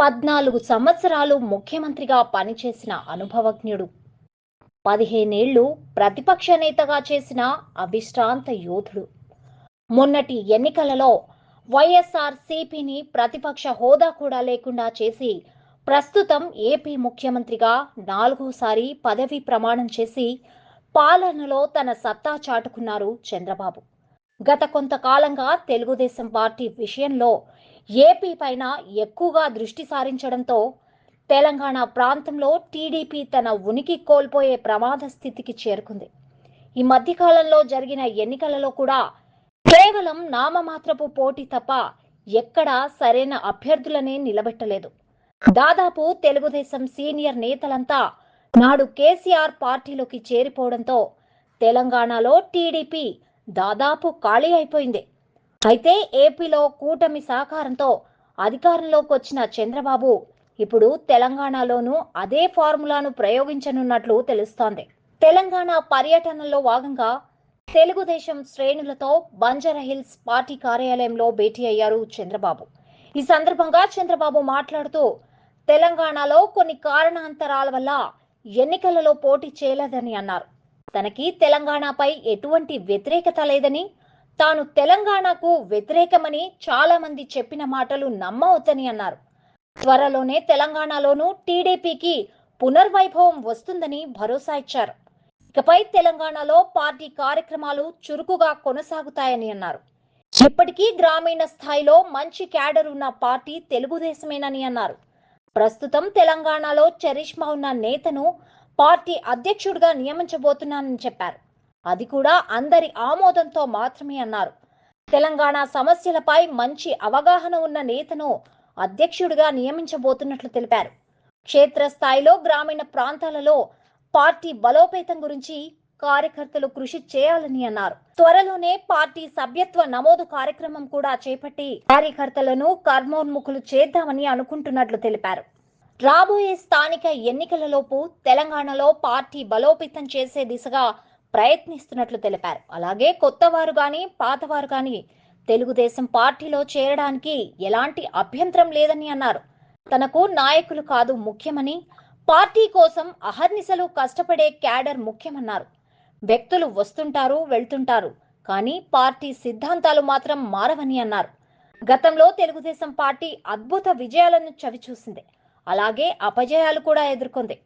14 సంవత్సరాలు ముఖ్యమంత్రిగా పనిచేసిన అనుభవజ్ఞుడు. 15 ఏళ్లు ప్రతిపక్ష నేతగా చేసిన అవిశ్రాంత యోధుడు. మొన్నటి ఎన్నికలలో వైఎస్ఆర్సీపీని ప్రతిపక్ష హోదా కూడా లేకుండా చేసి ప్రస్తుతం ఏపీ ముఖ్యమంత్రిగా 4వసారి పదవీ ప్రమాణం చేసి పాలనలో తన సత్తా చాటుకున్నారు చంద్రబాబు. గత కొంతకాలంగా తెలుగుదేశం పార్టీ విషయంలో ఏపీ పైన ఎక్కువగా దృష్టి సారించడంతో తెలంగాణ ప్రాంతంలో టీడీపీ తన ఉనికి కోల్పోయే ప్రమాద స్థితికి చేరుకుంది. ఈ మధ్యకాలంలో జరిగిన ఎన్నికలలో కూడా కేవలం నామమాత్రపు పోటీ తప్ప ఎక్కడా సరైన అభ్యర్థులనే నిలబెట్టలేదు. దాదాపు తెలుగుదేశం సీనియర్ నేతలంతా నాడు కేసీఆర్ పార్టీలోకి చేరిపోవడంతో తెలంగాణలో టీడీపీ దాదాపు ఖాళీ అయిపోయింది. అయితే ఏపీలో కూటమి సహకారంతో అధికారంలోకి వచ్చిన చంద్రబాబు ఇప్పుడు తెలంగాణలోనూ అదే ఫార్ములాను ప్రయోగించనున్నట్లు తెలుస్తోంది. తెలంగాణ పర్యటనలో భాగంగా తెలుగుదేశం శ్రేణులతో బంజారాహిల్స్ పార్టీ కార్యాలయంలో భేటీ అయ్యారు చంద్రబాబు. ఈ సందర్భంగా చంద్రబాబు మాట్లాడుతూ తెలంగాణలో కొన్ని కారణాంతరాల వల్ల ఎన్నికలలో పోటీ చేయలేదని అన్నారు. తనకి తెలంగాణపై ఎటువంటి వ్యతిరేకత లేదని, తాను తెలంగాణకు వ్యతిరేకమని చాలా మంది చెప్పిన మాటలు నమ్మవద్దని అన్నారు. త్వరలోనే తెలంగాణలోనూ టీడీపీకి పునర్వైభవం వస్తుందని భరోసా ఇచ్చారు. ఇకపై తెలంగాణలో పార్టీ కార్యక్రమాలు చురుకుగా కొనసాగుతాయని అన్నారు. ఇప్పటికీ గ్రామీణ స్థాయిలో మంచి క్యాడర్ ఉన్న పార్టీ తెలుగుదేశమేనని అన్నారు. ప్రస్తుతం తెలంగాణలో చరిష్మా ఉన్న నేతను పార్టీ అధ్యక్షుడిగా నియమించబోతున్నానని చెప్పారు. అది కూడా అందరి ఆమోదంతో మాత్రమే అన్నారు. తెలంగాణ సమస్యలపై మంచి అవగాహన ఉన్న నేతను అధ్యక్షుడిగా నియమించబోతున్నట్లు తెలిపారు. క్షేత్రస్థాయిలో గ్రామీణ ప్రాంతాలలో పార్టీ బలోపేతం గురించి కార్యకర్తలు కృషి చేయాలని అన్నారు. త్వరలోనే పార్టీ సభ్యత్వ నమోదు కార్యక్రమం కూడా చేపట్టి కార్యకర్తలను కర్మోన్ముఖులు చేద్దామని అనుకుంటున్నట్లు తెలిపారు. రాబోయే స్థానిక ఎన్నికలలోపు తెలంగాణలో పార్టీ బలోపేతం చేసే దిశగా ప్రయత్నిస్తున్నట్లు తెలిపారు. అలాగే కొత్తవారు గాని పాతవారు గాని తెలుగుదేశం పార్టీలో చేరడానికి ఎలాంటి అభ్యంతరం లేదని అన్నారు. తనకు నాయకులు కాదు ముఖ్యమని, పార్టీ కోసం అహర్నిశలు కష్టపడే క్యాడర్ ముఖ్యమన్నారు. వ్యక్తులు వస్తుంటారు వెళ్తుంటారు, కానీ పార్టీ సిద్ధాంతాలు మాత్రం మారవని అన్నారు. గతంలో తెలుగుదేశం పార్టీ అద్భుత విజయాలను చవిచూసింది. అలాగే అపజయాలు కూడా ఎదుర్కొంది.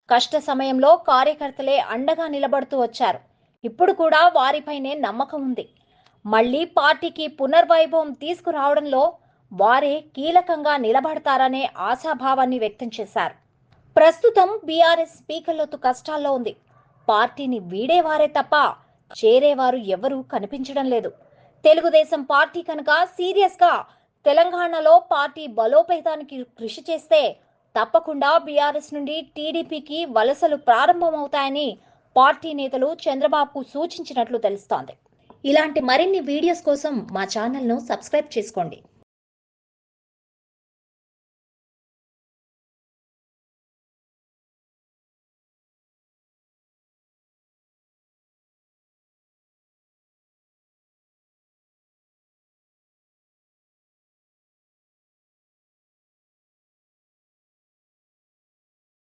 కష్ట సమయంలో కార్యకర్తలే అండగా నిలబడుతూ వచ్చారు. ఇప్పుడు కూడా వారిపైనే నమ్మకం ఉంది. మళ్లీ పార్టీకి పునర్వైభవం తీసుకురావడంలో వారే కీలకంగా నిలబడతారనే ఆశాభావాన్ని వ్యక్తం చేశారు. ప్రస్తుతం బీఆర్ఎస్ స్పీకర్లతో కష్టాల్లో ఉంది. పార్టీని వీడేవారే తప్ప చేరేవారు ఎవరూ కనిపించడం లేదు. తెలుగుదేశం పార్టీ కనుక సీరియస్గా తెలంగాణలో పార్టీ బలోపేతానికి కృషి చేస్తే తప్పకుండా బీఆర్ఎస్ నుండి టీడీపీకి వలసలు ప్రారంభమవుతాయని పార్టీ నేతలు చంద్రబాబుకు సూచించినట్లు తెలుస్తోంది. ఇలాంటి మరిన్ని వీడియోస్ కోసం మా ఛానల్ను సబ్స్క్రైబ్ చేసుకోండి.